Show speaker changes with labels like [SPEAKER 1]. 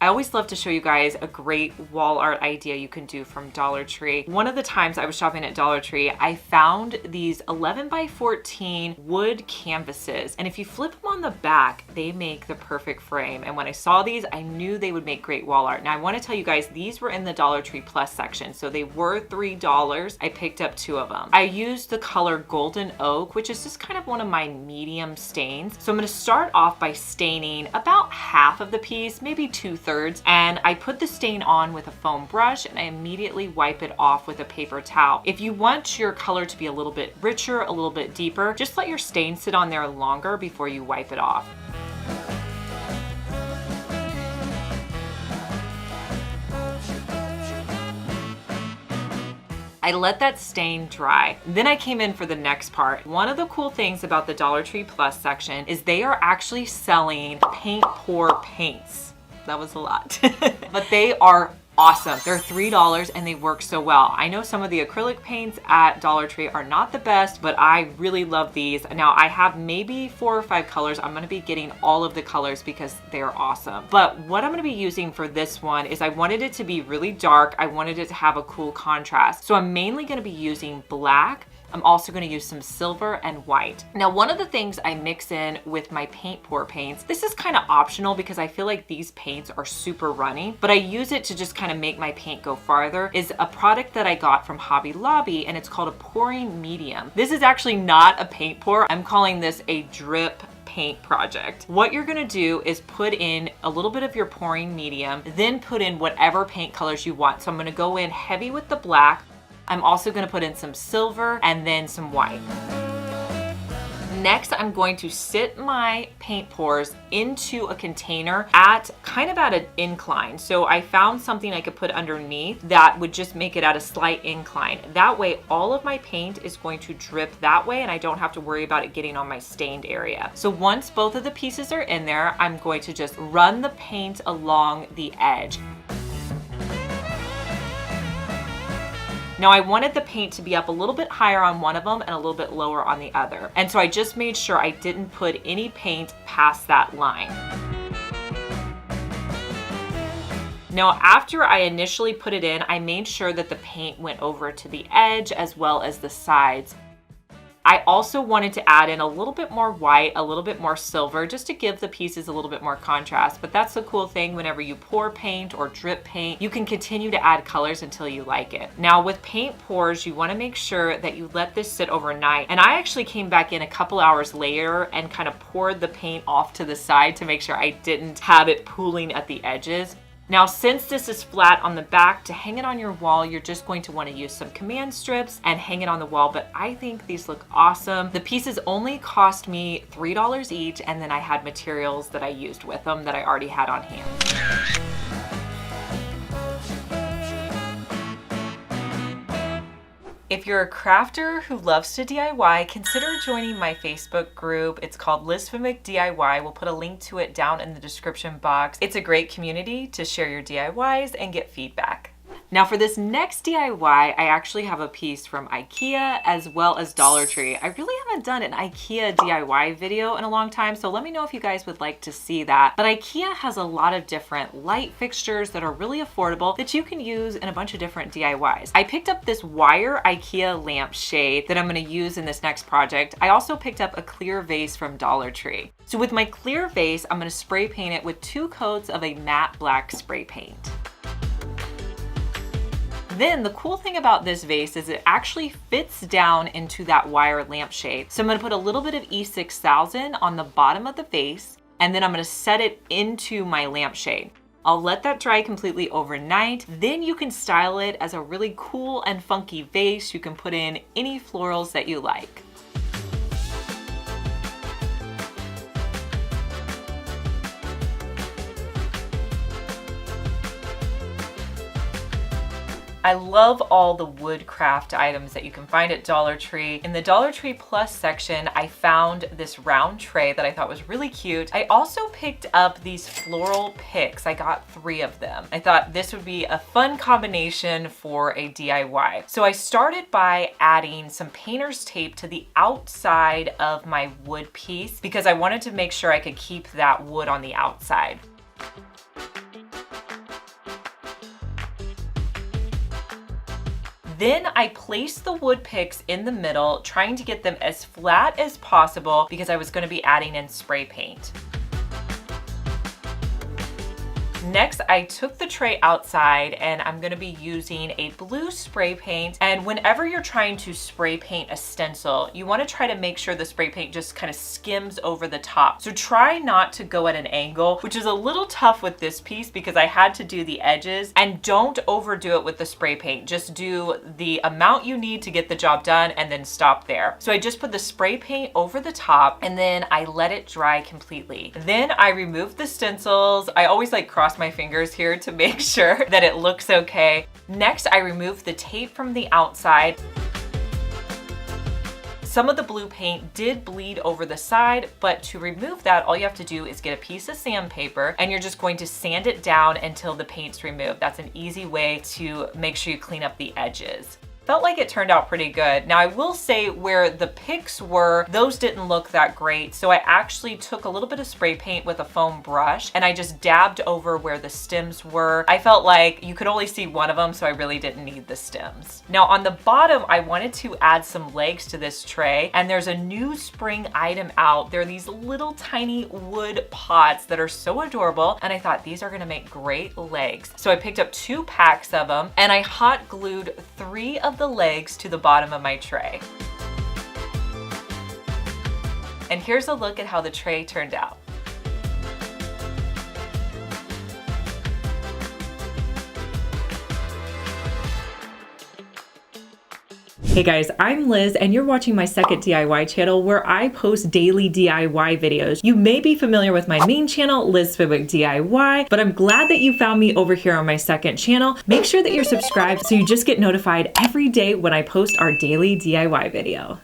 [SPEAKER 1] I always love to show you guys a great wall art idea you can do from Dollar Tree. One of the times I was shopping at Dollar Tree, I found these 11 by 14 wood canvases. And if you flip them on the back, they make the perfect frame. And when I saw these, I knew they would make great wall art. Now I want to tell you guys, these were in the Dollar Tree Plus section. So they were $3. I picked up 2 of them. I used the color Golden Oak, which is just kind of one of my medium stains. So I'm going to start off by staining about half of the piece, maybe 2/3. And I put the stain on with a foam brush and I immediately wipe it off with a paper towel. If you want your color to be a little bit richer, a little bit deeper, just let your stain sit on there longer before you wipe it off. I let that stain dry. Then I came in for the next part. One of the cool things about the Dollar Tree Plus section is they are actually selling paint pour paints. That was a lot, but they are awesome. They're $3 and they work so well. I know some of the acrylic paints at Dollar Tree are not the best, but I really love these. Now I have maybe 4 or 5 colors. I'm gonna be getting all of the colors because they're awesome. But what I'm gonna be using for this one is I wanted it to be really dark. I wanted it to have a cool contrast. So I'm mainly gonna be using black. I'm also going to use some silver and white. Now, one of the things I mix in with my paint pour paints, this is kind of optional because I feel like these paints are super runny, but I use it to just kind of make my paint go farther, is a product that I got from Hobby Lobby, and it's called a pouring medium. This is actually not a paint pour. I'm calling this a drip paint project. What you're gonna do is put in a little bit of your pouring medium, then put in whatever paint colors you want. So I'm gonna go in heavy with the black. I'm also going to put in some silver and then some white. Next, I'm going to sit my paint pours into a container at kind of at an incline. So I found something I could put underneath that would just make it at a slight incline. That way, all of my paint is going to drip that way and I don't have to worry about it getting on my stained area. So once both of the pieces are in there, I'm going to just run the paint along the edge. Now I wanted the paint to be up a little bit higher on one of them and a little bit lower on the other. And so I just made sure I didn't put any paint past that line. Now, after I initially put it in, I made sure that the paint went over to the edge as well as the sides. I also wanted to add in a little bit more white, a little bit more silver, just to give the pieces a little bit more contrast. But that's the cool thing, whenever you pour paint or drip paint, you can continue to add colors until you like it. Now with paint pours, you wanna make sure that you let this sit overnight. And I actually came back in a couple hours later and kind of poured the paint off to the side to make sure I didn't have it pooling at the edges. Now, since this is flat on the back, to hang it on your wall, you're just going to want to use some command strips and hang it on the wall, but I think these look awesome. The pieces only cost me $3 each, and then I had materials that I used with them that I already had on hand. If you're a crafter who loves to DIY, consider joining my Facebook group. It's called Fenwick DIY. We'll put a link to it down in the description box. It's a great community to share your DIYs and get feedback. Now for this next DIY, I actually have a piece from IKEA as well as Dollar Tree. I really haven't done an IKEA DIY video in a long time, so let me know if you guys would like to see that. But IKEA has a lot of different light fixtures that are really affordable that you can use in a bunch of different DIYs. I picked up this wire IKEA lampshade that I'm gonna use in this next project. I also picked up a clear vase from Dollar Tree. So with my clear vase, I'm gonna spray paint it with 2 coats of a matte black spray paint. Then the cool thing about this vase is it actually fits down into that wire lampshade. So I'm gonna put a little bit of E6000 on the bottom of the vase, and then I'm gonna set it into my lampshade. I'll let that dry completely overnight. Then you can style it as a really cool and funky vase. You can put in any florals that you like. I love all the woodcraft items that you can find at Dollar Tree. In the Dollar Tree Plus section, I found this round tray that I thought was really cute. I also picked up these floral picks. I got 3 of them. I thought this would be a fun combination for a DIY. So I started by adding some painter's tape to the outside of my wood piece because I wanted to make sure I could keep that wood on the outside. Then I placed the wood picks in the middle, trying to get them as flat as possible because I was going to be adding in spray paint. Next, I took the tray outside and I'm gonna be using a blue spray paint. And whenever you're trying to spray paint a stencil, you wanna try to make sure the spray paint just kind of skims over the top. So try not to go at an angle, which is a little tough with this piece because I had to do the edges. And don't overdo it with the spray paint. Just do the amount you need to get the job done and then stop there. So I just put the spray paint over the top and then I let it dry completely. Then I removed the stencils. I always like cross my fingers here to make sure that it looks okay. Next, I removed the tape from the outside. Some of the blue paint did bleed over the side, but to remove that, all you have to do is get a piece of sandpaper and you're just going to sand it down until the paint's removed. That's an easy way to make sure you clean up the edges. Felt like it turned out pretty good. Now I will say where the picks were, those didn't look that great. So I actually took a little bit of spray paint with a foam brush and I just dabbed over where the stems were. I felt like you could only see one of them, so I really didn't need the stems. Now on the bottom, I wanted to add some legs to this tray, and there's a new spring item out. They're these little tiny wood pots that are so adorable, and I thought these are gonna make great legs. So I picked up 2 packs of them and I hot glued 3 of the legs to the bottom of my tray. And here's a look at how the tray turned out. Hey guys, I'm Liz and you're watching my second DIY channel where I post daily DIY videos. You may be familiar with my main channel, Liz Fenwick DIY, but I'm glad that you found me over here on my second channel. Make sure that you're subscribed so you just get notified every day when I post our daily DIY video.